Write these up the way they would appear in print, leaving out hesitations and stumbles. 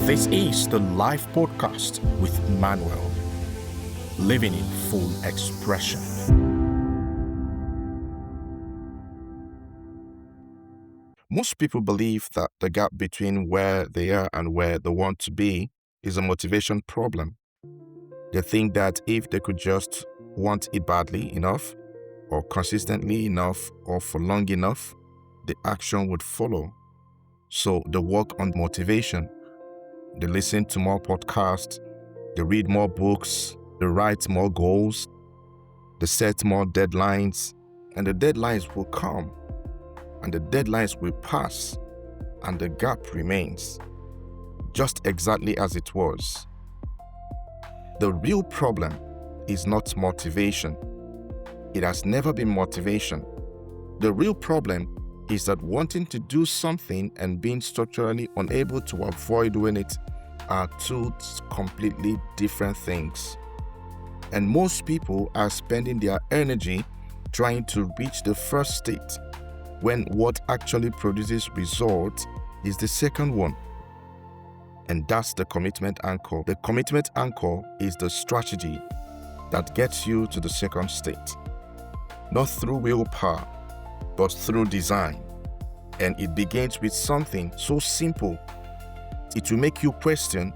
This is the live podcast with Manuel, living in full expression. Most people believe that the gap between where they are and where they want to be is a motivation problem. They think that if they could just want it badly enough, or consistently enough, or for long enough, the action would follow. So they work on motivation. They listen to more podcasts, they read more books, they write more goals, they set more deadlines, and the deadlines will come, and the deadlines will pass, and the gap remains, just exactly as it was. The real problem is not motivation. It has never been motivation. The real problem is that wanting to do something and being structurally unable to avoid doing it are two completely different things. And most people are spending their energy trying to reach the first state, when what actually produces results is the second one. And that's the commitment anchor. The commitment anchor is the strategy that gets you to the second state, not through willpower, but through design. And it begins with something so simple. It will make you question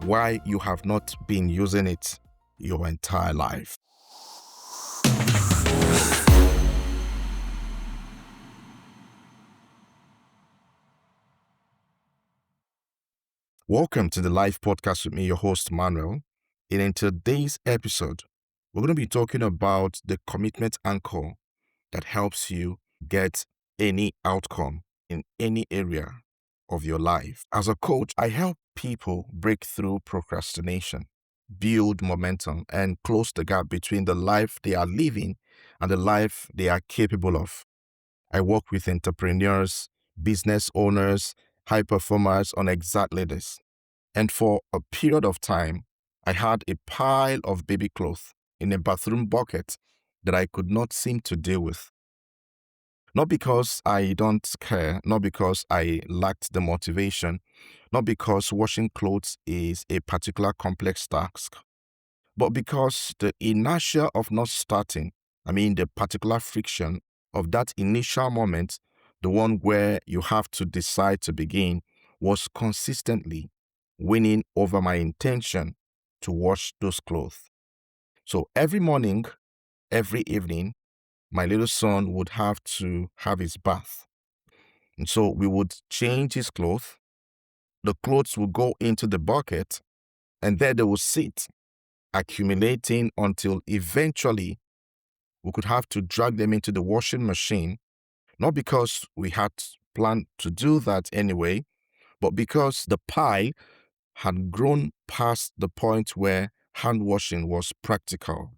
why you have not been using it your entire life. Welcome to the live podcast with me, your host, Manuel. And in today's episode, we're going to be talking about the commitment anchor that helps you get any outcome in any area of your life. As a coach, I help people break through procrastination, build momentum, and close the gap between the life they are living and the life they are capable of. I work with entrepreneurs, business owners, high performers on exactly this. And for a period of time, I had a pile of baby clothes in a bathroom bucket that I could not seem to deal with. Not because I don't care, not because I lacked the motivation, not because washing clothes is a particular complex task, but because the inertia of not starting, the particular friction of that initial moment, the one where you have to decide to begin, was consistently winning over my intention to wash those clothes. So every morning, every evening, my little son would have to have his bath. And so we would change his clothes. The clothes would go into the bucket, and there they would sit, accumulating until eventually we could have to drag them into the washing machine, not because we had planned to do that anyway, but because the pile had grown past the point where hand washing was practical.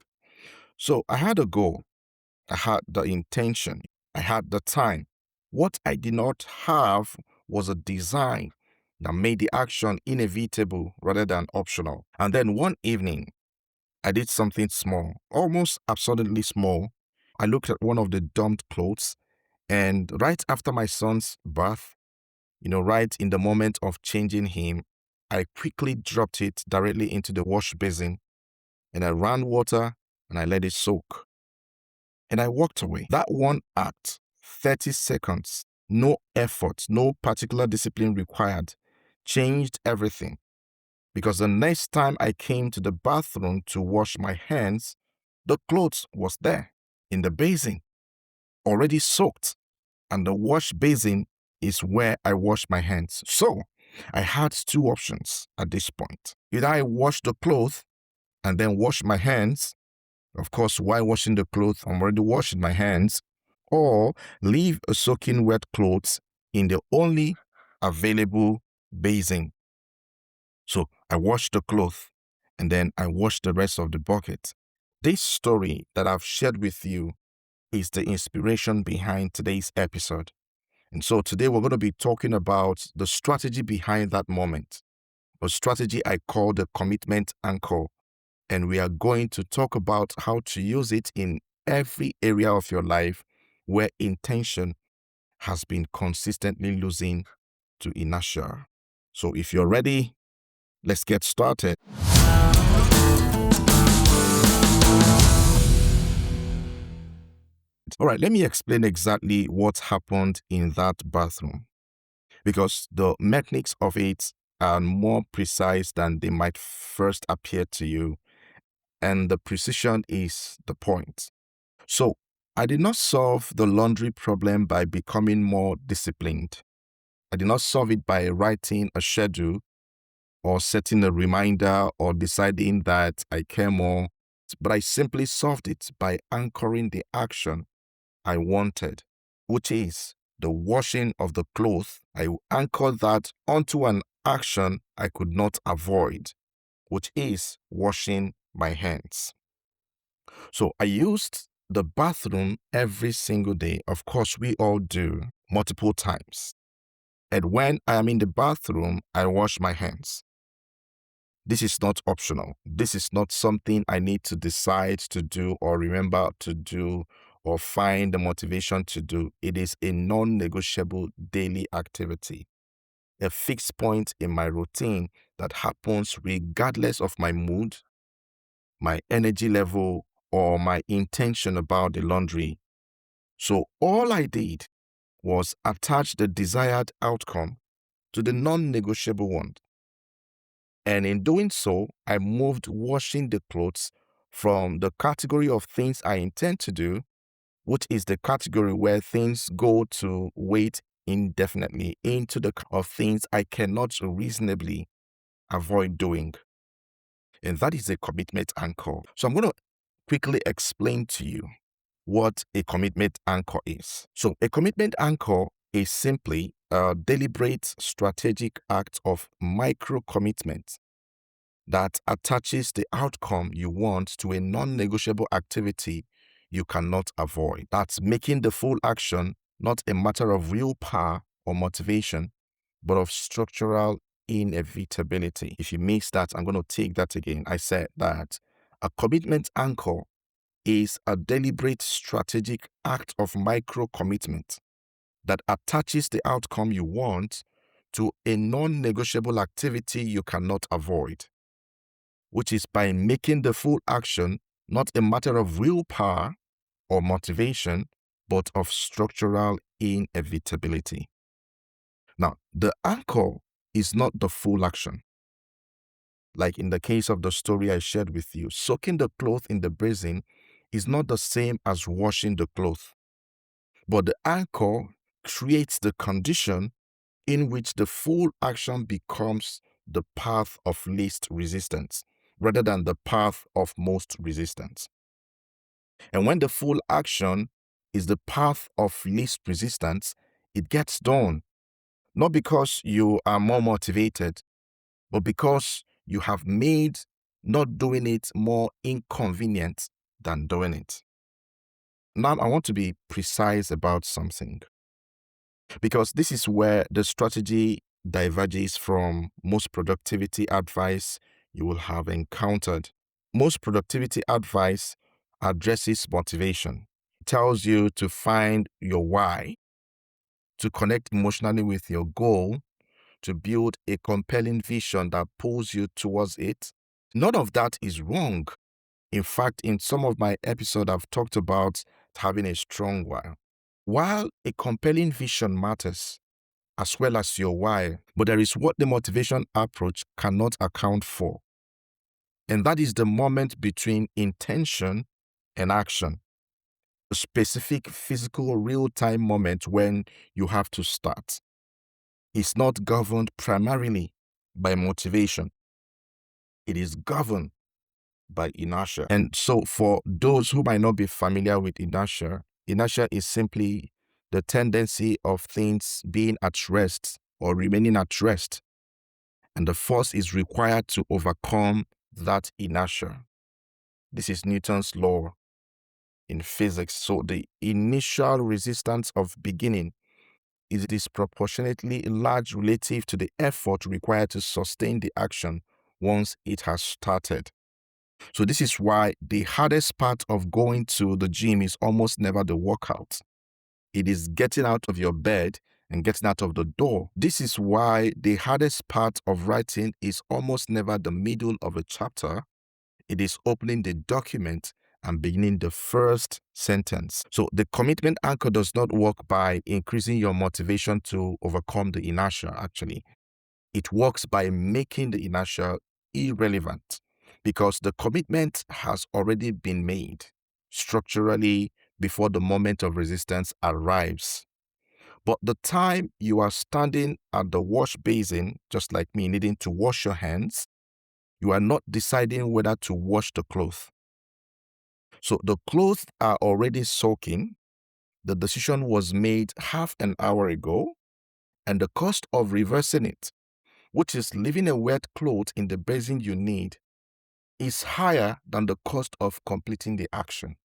So I had a goal. I had the intention. I had the time. What I did not have was a design that made the action inevitable rather than optional. And then one evening, I did something small, almost absurdly small. I looked at one of the dumped clothes, and right after my son's bath, right in the moment of changing him, I quickly dropped it directly into the wash basin, and I ran water and I let it soak. And I walked away. That one act, 30 seconds, no effort, no particular discipline required, changed everything. Because the next time I came to the bathroom to wash my hands, the clothes was there in the basin, already soaked. And the wash basin is where I wash my hands. So I had two options at this point. Either I wash the clothes and then wash my hands. Of course, while washing the clothes, I'm already washing my hands. Or leave a soaking wet clothes in the only available basin. So I washed the clothes and then I washed the rest of the bucket. This story that I've shared with you is the inspiration behind today's episode. And so today we're going to be talking about the strategy behind that moment, a strategy I call the commitment anchor. And we are going to talk about how to use it in every area of your life where intention has been consistently losing to inertia. So if you're ready, Let's get started. All right, let me explain exactly what happened in that bathroom, because the mechanics of it are more precise than they might first appear to you, and the precision is the point. So, I did not solve the laundry problem by becoming more disciplined. I did not solve it by writing a schedule or setting a reminder or deciding that I care more, but I simply solved it by anchoring the action I wanted, which is the washing of the clothes. I anchored that onto an action I could not avoid, which is washing my hands. So I used the bathroom every single day. Of course, we all do, multiple times. And when I am in the bathroom, I wash my hands. This is not optional. This is not something I need to decide to do or remember to do or find the motivation to do. It is a non-negotiable daily activity, a fixed point in my routine that happens regardless of my mood, my energy level, or my intention about the laundry. So all I did was attach the desired outcome to the non-negotiable one. And in doing so, I moved washing the clothes from the category of things I intend to do, which is the category where things go to wait indefinitely, into the of things I cannot reasonably avoid doing. And that is a commitment anchor. So I'm going to quickly explain to you what a commitment anchor is. So a commitment anchor is simply a deliberate strategic act of micro commitment that attaches the outcome you want to a non-negotiable activity you cannot avoid. That's making the full action not a matter of willpower or motivation, but of structural inevitability. If you missed that, I'm going to take that again. I said that a commitment anchor is a deliberate strategic act of micro commitment that attaches the outcome you want to a non-negotiable activity you cannot avoid, which is by making the full action not a matter of willpower or motivation, but of structural inevitability. Now, the anchor is not the full action. Like in the case of the story I shared with you, soaking the cloth in the basin is not the same as washing the cloth. But the anchor creates the condition in which the full action becomes the path of least resistance rather than the path of most resistance. And when the full action is the path of least resistance, it gets done, not because you are more motivated, but because you have made not doing it more inconvenient than doing it. Now, I want to be precise about something, because this is where the strategy diverges from most productivity advice you will have encountered. Most productivity advice addresses motivation, tells you to find your why, to connect emotionally with your goal, to build a compelling vision that pulls you towards it. None of that is wrong. In fact, in some of my episodes, I've talked about having a strong why. While a compelling vision matters, as well as your why, but there is what the motivation approach cannot account for. And that is the moment between intention and action. A specific physical real-time moment when you have to start. It's not governed primarily by motivation. It is governed by inertia. And so for those who might not be familiar with inertia, inertia is simply the tendency of things being at rest or remaining at rest. And the force is required to overcome that inertia. This is Newton's law in physics. So the initial resistance of beginning is disproportionately large relative to the effort required to sustain the action once it has started. So this is why the hardest part of going to the gym is almost never the workout. It is getting out of your bed and getting out of the door. This is why the hardest part of writing is almost never the middle of a chapter. It is opening the document and beginning the first sentence. So the commitment anchor does not work by increasing your motivation to overcome the inertia, actually. It works by making the inertia irrelevant because the commitment has already been made structurally before the moment of resistance arrives. But the time you are standing at the wash basin, just like me, needing to wash your hands, you are not deciding whether to wash the clothes. So the clothes are already soaking. The decision was made half an hour ago, and the cost of reversing it, which is leaving a wet cloth in the basin you need, is higher than the cost of completing the action.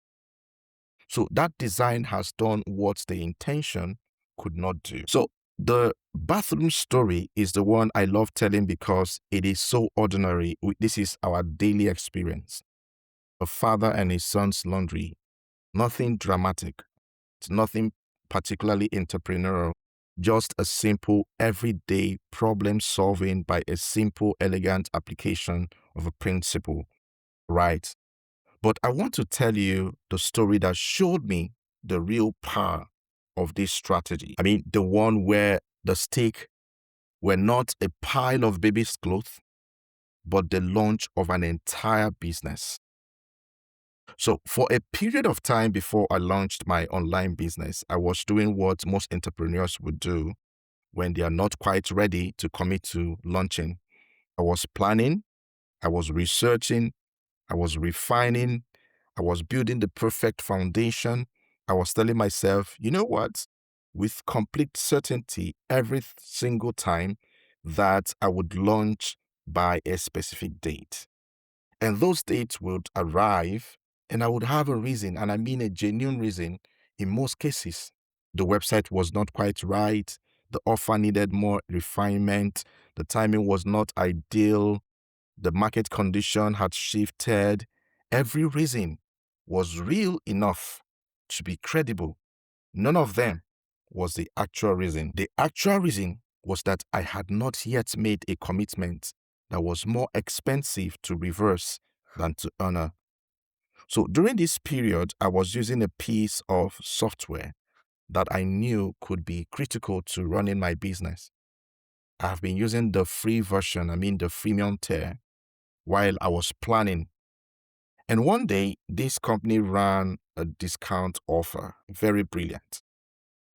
So that design has done what the intention could not do. So the bathroom story is the one I love telling because it is so ordinary. This is our daily experience. A father and his son's laundry. Nothing dramatic. It's nothing particularly entrepreneurial. Just a simple, everyday problem solving by a simple, elegant application of a principle. Right? But I want to tell you the story that showed me the real power of this strategy. I mean, the one where the stake were not a pile of baby's clothes, but the launch of an entire business. So for a period of time before I launched my online business, I was doing what most entrepreneurs would do when they are not quite ready to commit to launching. I was planning, I was researching, I was refining, I was building the perfect foundation. I was telling myself, you know what? With complete certainty, every single time that I would launch by a specific date. And those dates would arrive, and I would have a reason, and I mean a genuine reason in most cases. The website was not quite right. The offer needed more refinement. The timing was not ideal. The market condition had shifted. Every reason was real enough to be credible. None of them was the actual reason. The actual reason was that I had not yet made a commitment that was more expensive to reverse than to honor. So during this period, I was using a piece of software that I knew could be critical to running my business. I have been using the free version, the freemium tier, while I was planning. And one day, this company ran a discount offer, very brilliant.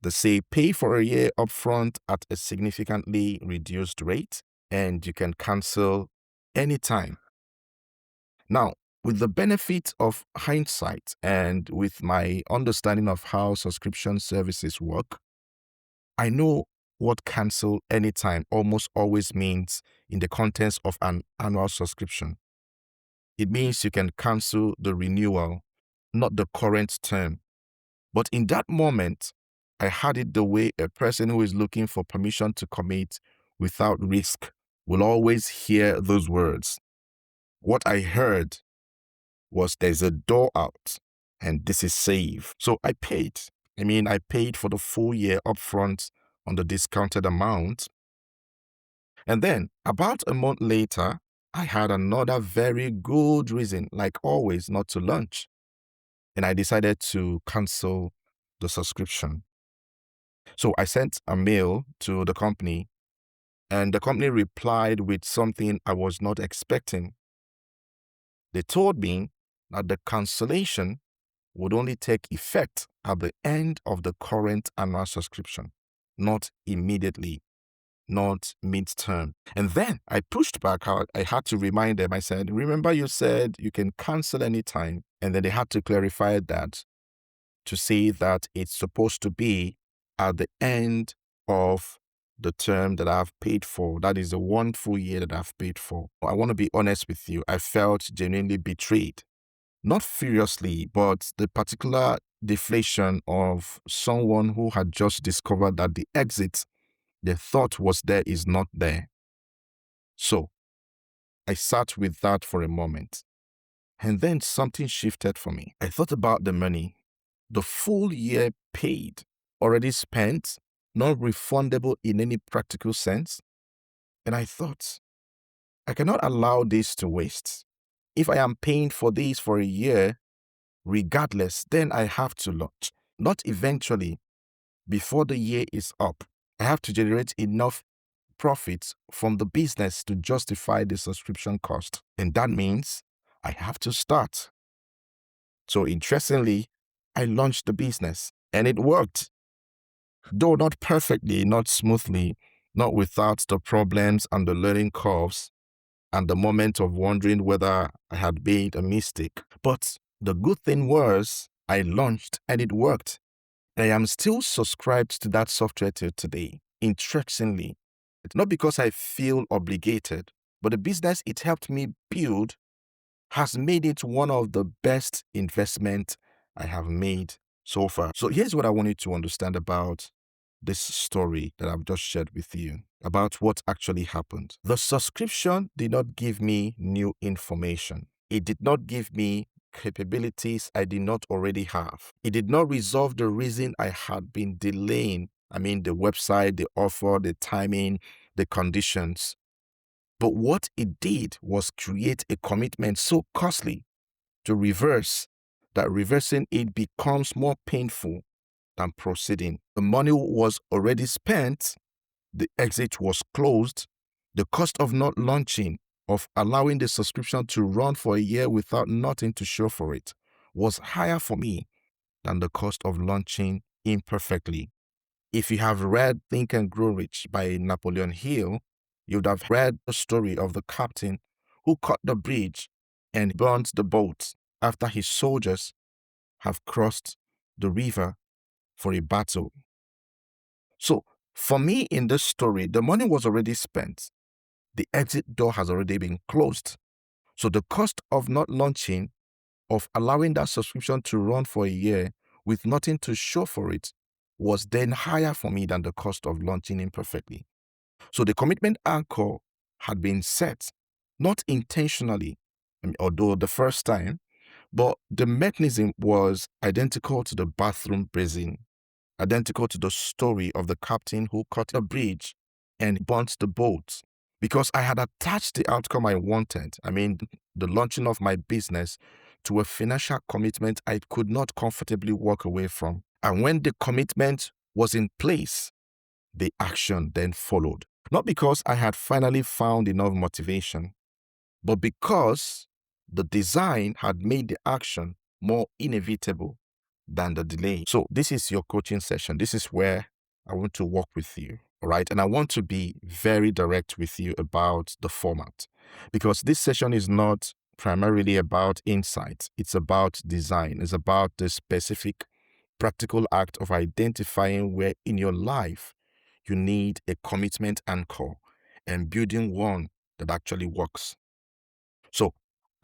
They say pay for a year upfront at a significantly reduced rate, and you can cancel anytime. Now, with the benefit of hindsight and with my understanding of how subscription services work, I know what cancel anytime almost always means in the context of an annual subscription. It means you can cancel the renewal, not the current term. But in that moment, I had it the way a person who is looking for permission to commit without risk will always hear those words. What I heard was there's a door out and this is safe. So I paid. I paid for the full year upfront on the discounted amount. And then about a month later, I had another very good reason, like always, not to launch. And I decided to cancel the subscription. So I sent a mail to the company, and the company replied with something I was not expecting. They told me that the cancellation would only take effect at the end of the current annual subscription, not immediately, not mid-term. And then I pushed back out. I had to remind them. I said, remember you said you can cancel anytime. And then they had to clarify that to say that it's supposed to be at the end of the term that I've paid for. That is the 1 full year that I've paid for. I want to be honest with you. I felt genuinely betrayed. Not furiously, but the particular deflation of someone who had just discovered that the exit they thought was there is not there. So I sat with that for a moment. And then something shifted for me. I thought about the money, the full year paid, already spent, non-refundable in any practical sense. And I thought, I cannot allow this to waste. If I am paying for this for a year, regardless, then I have to launch. Not eventually, before the year is up. I have to generate enough profits from the business to justify the subscription cost. And that means I have to start. So interestingly, I launched the business and it worked. Though not perfectly, not smoothly, not without the problems and the learning curves and the moment of wondering whether I had made a mistake. But the good thing was I launched and it worked. I am still subscribed to that software till today. Interestingly, it's not because I feel obligated, but the business it helped me build has made it one of the best investments I have made so far. So here's what I want you to understand about this story that I've just shared with you about what actually happened. The subscription did not give me new information. It did not give me capabilities I did not already have. It did not resolve the reason I had been delaying. The website, the offer, the timing, the conditions. But what it did was create a commitment so costly to reverse that reversing it becomes more painful than proceeding. The money was already spent, the exit was closed, the cost of not launching, of allowing the subscription to run for a year without nothing to show for it, was higher for me than the cost of launching imperfectly. If you have read Think and Grow Rich by Napoleon Hill, you would have read the story of the captain who cut the bridge and burnt the boat after his soldiers have crossed the river for a battle. So, for me in this story, the money was already spent. The exit door has already been closed. So the cost of not launching, of allowing that subscription to run for a year with nothing to show for it, was then higher for me than the cost of launching imperfectly. So the commitment anchor had been set, not intentionally, although the first time, but the mechanism was identical to the bathroom basin, identical to the story of the captain who cut a bridge and burnt the boat. Because I had attached the outcome I wanted, the launching of my business, to a financial commitment I could not comfortably walk away from. And when the commitment was in place, the action then followed. Not because I had finally found enough motivation, but because the design had made the action more inevitable than the delay. So this is your coaching session. This is where I want to work with you, all right? And I want to be very direct with you about the format, because this session is not primarily about insights. It's about design. It's about the specific practical act of identifying where in your life you need a commitment anchor and building one that actually works. So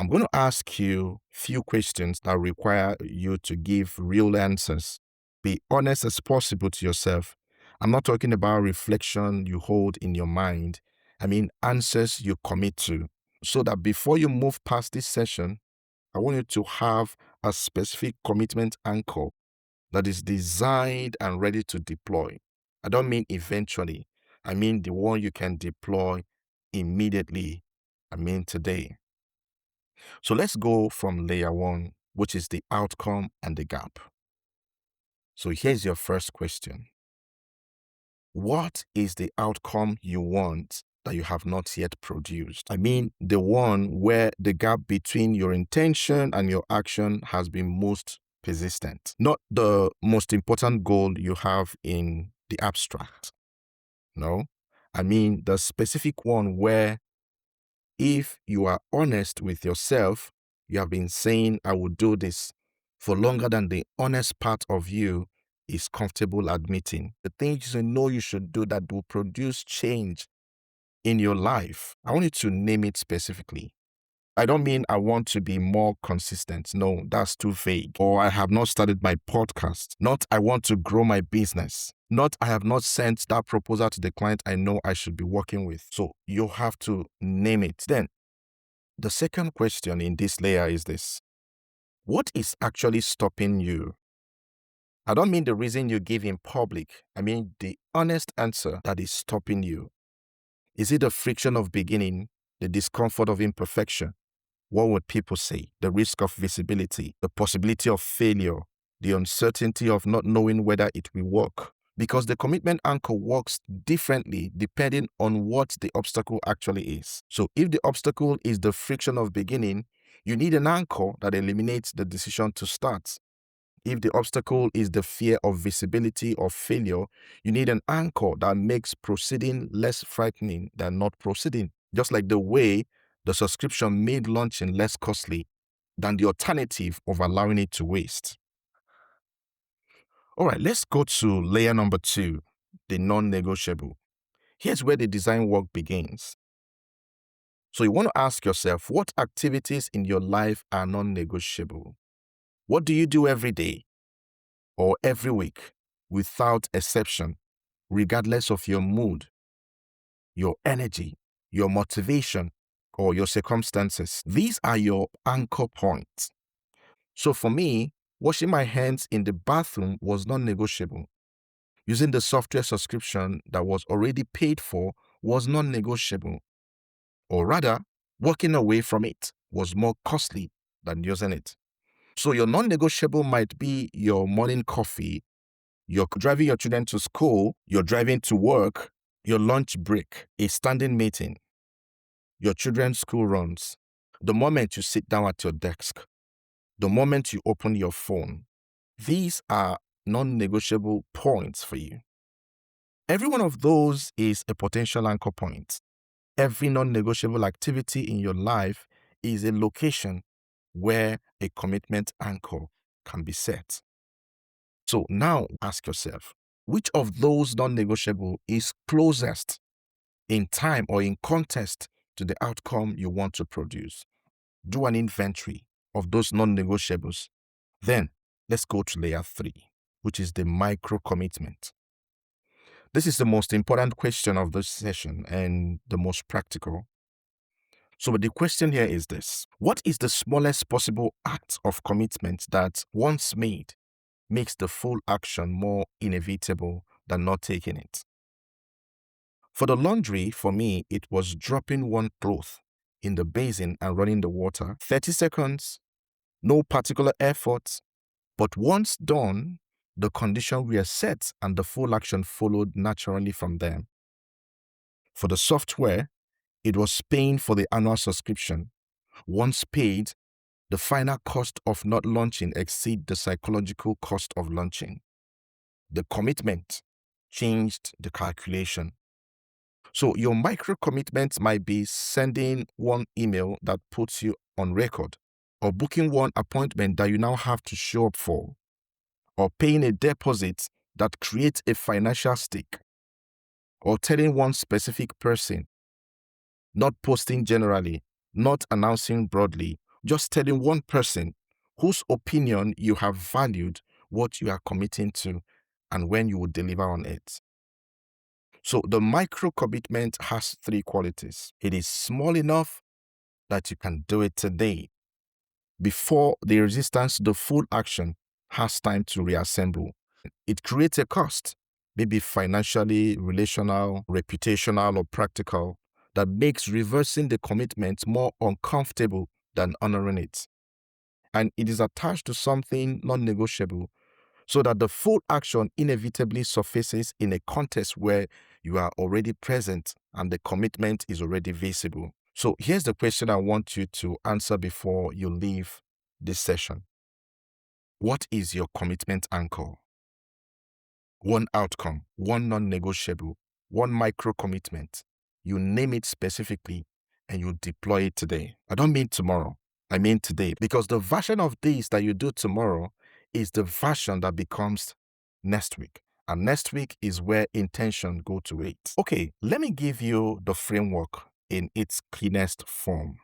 I'm going to ask you a few questions that require you to give real answers. Be honest as possible to yourself. I'm not talking about reflection you hold in your mind. Answers you commit to. So that before you move past this session, I want you to have a specific commitment anchor that is designed and ready to deploy. I don't mean eventually. I mean the one you can deploy immediately. Today. So let's go from layer one, which is the outcome and the gap. So here's your first question. What is the outcome you want that you have not yet produced? The one where the gap between your intention and your action has been most persistent. Not the most important goal you have in the abstract. No, the specific one where if you are honest with yourself, you have been saying, I will do this for longer than the honest part of you is comfortable admitting. The things you know you should do that will produce change in your life. I want you to name it specifically. I don't mean I want to be more consistent. No, that's too vague. Or I have not started my podcast. Not I want to grow my business. Not I have not sent that proposal to the client I know I should be working with. So you have to name it. Then the second question in this layer is this. What is actually stopping you I don't mean the reason you give in public. I mean the honest answer that is stopping you. Is it the friction of beginning, the discomfort of imperfection? What would people say? The risk of visibility, the possibility of failure, the uncertainty of not knowing whether it will work? Because the commitment anchor works differently depending on what the obstacle actually is. So if the obstacle is the friction of beginning, you need an anchor that eliminates the decision to start. If the obstacle is the fear of visibility or failure, you need an anchor that makes proceeding less frightening than not proceeding. Just like the way the subscription made launching less costly than the alternative of allowing it to waste. All right, let's go to layer number 2, the non-negotiable. Here's where the design work begins. So you want to ask yourself, what activities in your life are non-negotiable? What do you do every day or every week without exception, regardless of your mood, your energy, your motivation, or your circumstances? These are your anchor points. So for me, washing my hands in the bathroom was non-negotiable. Using the software subscription that was already paid for was non-negotiable. Or rather, walking away from it was more costly than using it. So your non-negotiable might be your morning coffee, you're driving your children to school, you're driving to work, your lunch break, a standing meeting, your children's school runs, the moment you sit down at your desk, the moment you open your phone. These are non-negotiable points for you. Every one of those is a potential anchor point. Every non-negotiable activity in your life is a location where a commitment anchor can be set. So now ask yourself, which of those non-negotiable is closest in time or in context to the outcome you want to produce? Do an inventory of those non-negotiables. Then let's go to layer 3, which is the micro commitment. This is the most important question of this session and the most practical. So the question here is this: what is the smallest possible act of commitment that, once made, makes the full action more inevitable than not taking it? For the laundry, for me, it was dropping one cloth in the basin and running the water. 30 seconds, no particular effort, but once done, the conditions were set and the full action followed naturally from there. For the software, it was paying for the annual subscription. Once paid, the final cost of not launching exceeds the psychological cost of launching. The commitment changed the calculation. So your micro commitment might be sending one email that puts you on record, or booking one appointment that you now have to show up for, or paying a deposit that creates a financial stake, or telling one specific person, not posting generally, not announcing broadly, just telling one person whose opinion you have valued what you are committing to and when you will deliver on it. So the micro commitment has 3 qualities. It is small enough that you can do it today before the resistance to the full action has time to reassemble. It creates a cost, maybe financially, relational, reputational, or practical, that makes reversing the commitment more uncomfortable than honoring it. And it is attached to something non-negotiable, so that the full action inevitably surfaces in a context where you are already present and the commitment is already visible. So here's the question I want you to answer before you leave this session. What is your commitment anchor? One outcome, one non-negotiable, one micro commitment. You name it specifically and you deploy it today. I don't mean tomorrow. I mean today, because the version of this that you do tomorrow is the version that becomes next week. And next week is where intention go to wait. Okay, let me give you the framework in its cleanest form.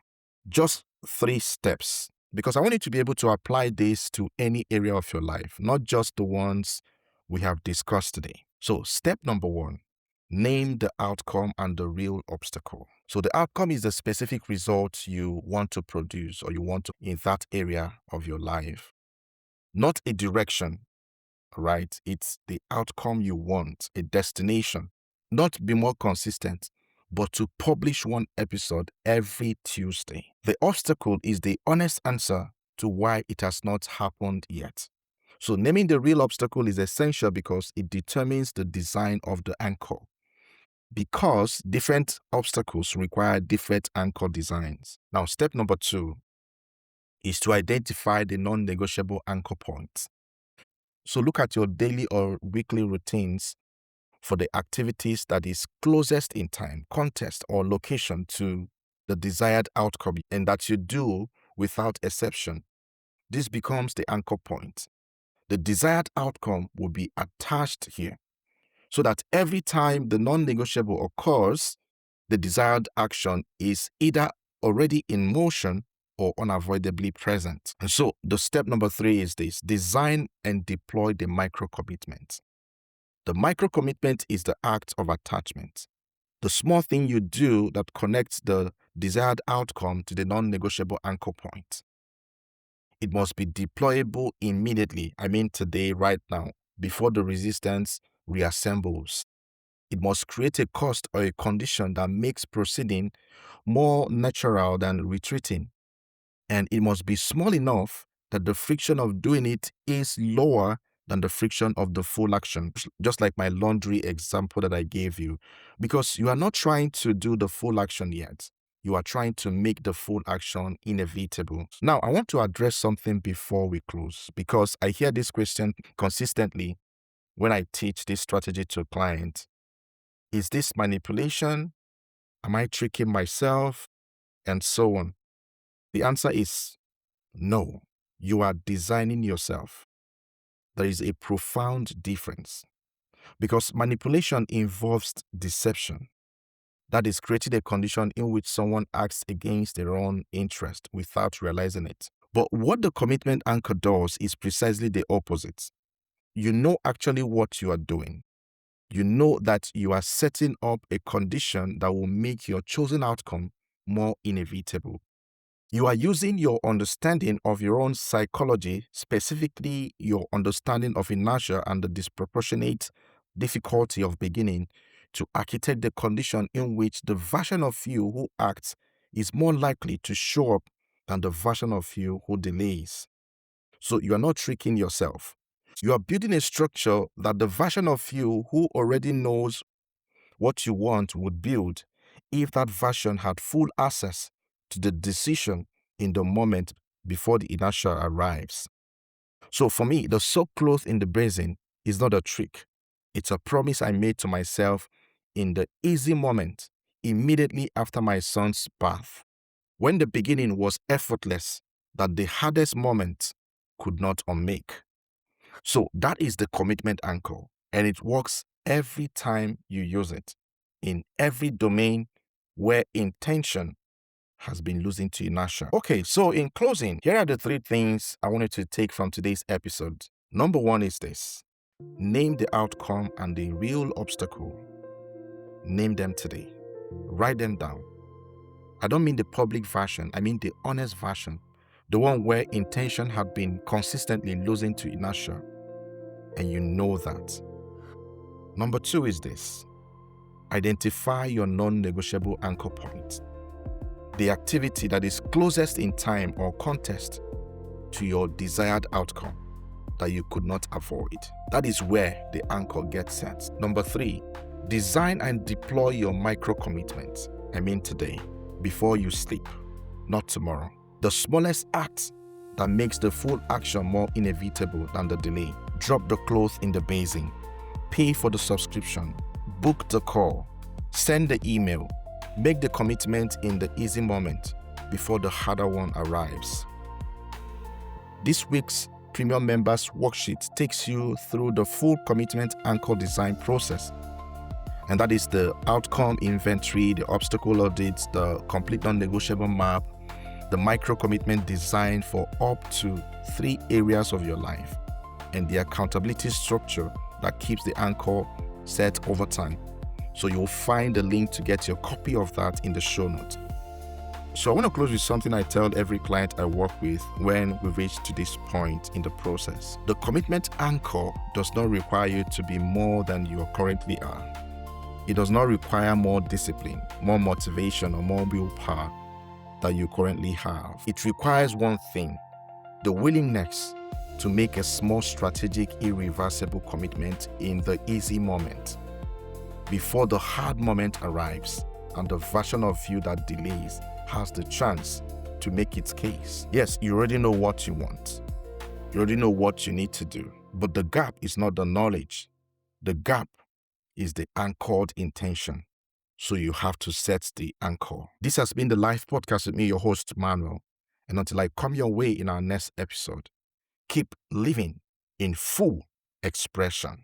Just 3 steps, because I want you to be able to apply this to any area of your life, not just the ones we have discussed today. So step number 1, name the outcome and the real obstacle. So the outcome is the specific result you want to produce or you want to in that area of your life, not a direction. right? It's the outcome you want, a destination. Not be more consistent, but to publish one episode every Tuesday. The obstacle is the honest answer to why it has not happened yet. So naming the real obstacle is essential because it determines the design of the anchor. Because different obstacles require different anchor designs. Now, step number 2 is to identify the non-negotiable anchor points. So look at your daily or weekly routines for the activities that is closest in time, context, or location to the desired outcome and that you do without exception. This becomes the anchor point. The desired outcome will be attached here so that every time the non-negotiable occurs, the desired action is either already in motion or unavoidably present. And so the step number 3 is this: design and deploy the micro commitment. The micro commitment is the act of attachment. The small thing you do that connects the desired outcome to the non-negotiable anchor point. It must be deployable immediately, today, right now, before the resistance reassembles. It must create a cost or a condition that makes proceeding more natural than retreating. And it must be small enough that the friction of doing it is lower than the friction of the full action. Just like my laundry example that I gave you. Because you are not trying to do the full action yet. You are trying to make the full action inevitable. Now, I want to address something before we close, because I hear this question consistently when I teach this strategy to clients. Is this manipulation? Am I tricking myself? And so on. The answer is no. You are designing yourself. There is a profound difference, because manipulation involves deception. That is creating a condition in which someone acts against their own interest without realizing it. But what the commitment anchor does is precisely the opposite. You know actually what you are doing. You know that you are setting up a condition that will make your chosen outcome more inevitable. You are using your understanding of your own psychology, specifically your understanding of inertia and the disproportionate difficulty of beginning, to architect the condition in which the version of you who acts is more likely to show up than the version of you who delays. So you are not tricking yourself. You are building a structure that the version of you who already knows what you want would build if that version had full access to the decision in the moment before the inertia arrives. So for me, the soaked cloth in the basin is not a trick. It's a promise I made to myself in the easy moment immediately after my son's birth, when the beginning was effortless that the hardest moment could not unmake. So that is the commitment anchor, and it works every time you use it, in every domain where intention has been losing to inertia. Okay, so in closing, here are the 3 things I wanted to take from today's episode. Number 1 is this: name the outcome and the real obstacle. Name them today. Write them down. I don't mean the public version, I mean the honest version, the one where intention had been consistently losing to inertia, and you know that. Number 2 is this: identify your non-negotiable anchor point, the activity that is closest in time or context to your desired outcome that you could not avoid. That is where the anchor gets set. Number 3, design and deploy your micro commitments. Today, before you sleep, not tomorrow. The smallest act that makes the full action more inevitable than the delay. Drop the cloth in the basin. Pay for the subscription. Book the call. Send the email. Make the commitment in the easy moment before the harder one arrives. This week's Premium Members Worksheet takes you through the full commitment anchor design process. And that is the outcome inventory, the obstacle audits, the complete non-negotiable map, the micro commitment design for up to 3 areas of your life, and the accountability structure that keeps the anchor set over time. So you'll find the link to get your copy of that in the show notes. So I want to close with something I tell every client I work with when we reach to this point in the process. The commitment anchor does not require you to be more than you currently are. It does not require more discipline, more motivation, or more willpower that you currently have. It requires one thing: the willingness to make a small, strategic, irreversible commitment in the easy moment before the hard moment arrives and the version of you that delays has the chance to make its case. Yes, you already know what you want. You already know what you need to do. But the gap is not the knowledge. The gap is the anchored intention. So you have to set the anchor. This has been the Life Podcast with me, your host, Manuel. And until I come your way in our next episode, keep living in full expression.